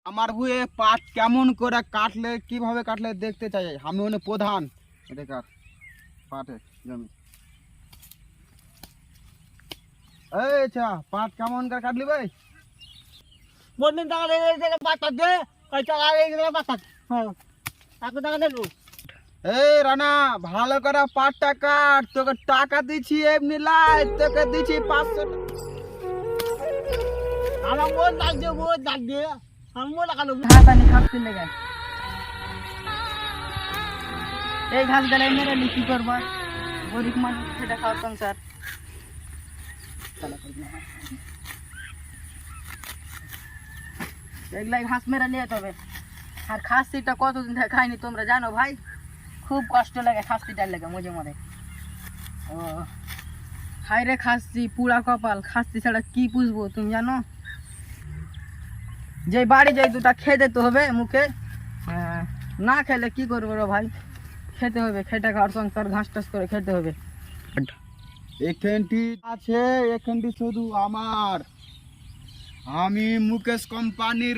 আমার ভুয়ে পাট কেমন করে কাটলে কিভাবে কাটলে দেখতে চাই আমি মানে প্রধান এটাকার পাটে জমি। এই চা পাট কেমন করে কাটলি ভাই? বললেন টাকা এই জায়গায় পাতা দে ওই টাকা এই জায়গায় পাতা হ্যাঁ টাকা টাকা দে এই রানা ভালো করে পাটটা কাট, তোকে টাকা দিচ্ছি এমনি লাই, তোকে দিচ্ছি 500 আমার মন লাগছে আমার মন লাগালো ঘাসানি খাচ্ছিল লেগে এই ঘাস গেলে মেরে কি করবো, গরিব মানুষ সেটা খাওয়ার সংসার এগুলাই ঘাস মেরে নিয়ে তবে। আর খাসিটা কতদিন থেকে খাইনি তোমরা জানো ভাই, খুব কষ্ট লাগে খাসিটার লেগে মজে মরে। ও হাই রে খাসি পুরা কপাল, খাসি ছাড়া কি পুষবো তুমি জানো? যে বাড়ি যাই দুটা খেয়ে যেতে হবে মুখে, না খেলে কি করবো রে ভাই, খেতে হবে, খেটে খাওয়ার সংসার, ঘাস টাস করে খেতে হবে। এখানটি আছে, এখানটি শুধু আমার, আমি মুকেশ কোম্পানির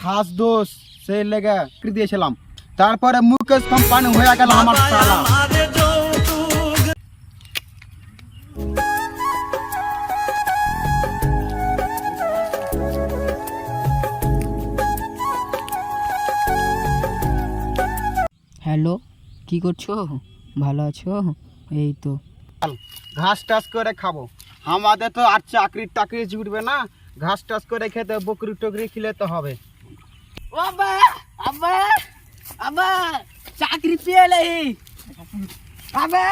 খাস দোষ, সেই লেগে দিয়েছিলাম, তারপরে মুকেশ কোম্পানি হয়ে গেল আমার সালা। হ্যালো, কি করছো? ভালো আছো? এই তো ঘাস টাস করে খাবো, আমাদের তো আর চাকরি টাকরি জুটবে না, ঘাস টাস করে খেতে, বকরি টকরি খেলে তো হবে। আব্বা আব্বা আব্বা চাকরি পেলে, আব্বা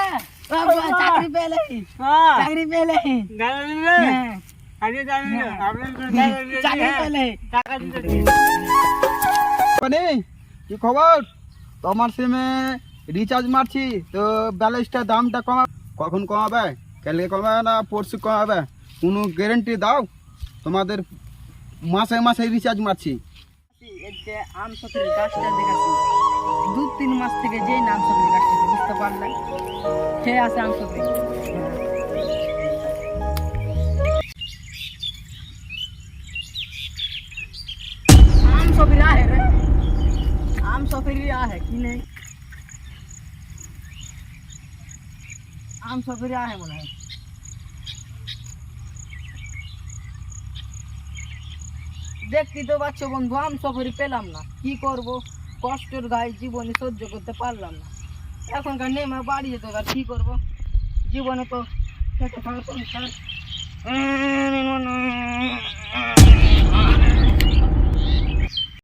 আব্বা চাকরি পেলে, হ্যাঁ চাকরি পেলে, গালি রে আরে জানি না চাকরি পেলে। টাকা দিতে মানে কি খবর? তোমার সিমে রিচার্জ মারছি তো ব্যালেন্সটার দামটা কমা, কখন কমাবে? কালকে কমাবে না পরশু কমাবে? কোনো গ্যারেন্টি দাও, তোমাদের মাসে মাসে রিচার্জ মারছি। এই যে আম সফরি গাছটা দেখাচ্ছি, 2-3 মাস থেকে যে নাম সফরি গাছটা বুঝতে পারলেন, খেয়ে আসে আম সফরি। आम सफरी है रे, आम सफरी है कि नहीं? आम सफरी है बोला है। দেখতে তো পাচ্ছ বন্ধু, আম সফরি পেলাম না, কি করব, কষ্টের গায়ে জীবনে সহ্য করতে পারলাম না, এখনকার নেমে বাড়ি যেতে হবে, আর কি করব, জীবনে তো খেতে খাওয়ার সংসার।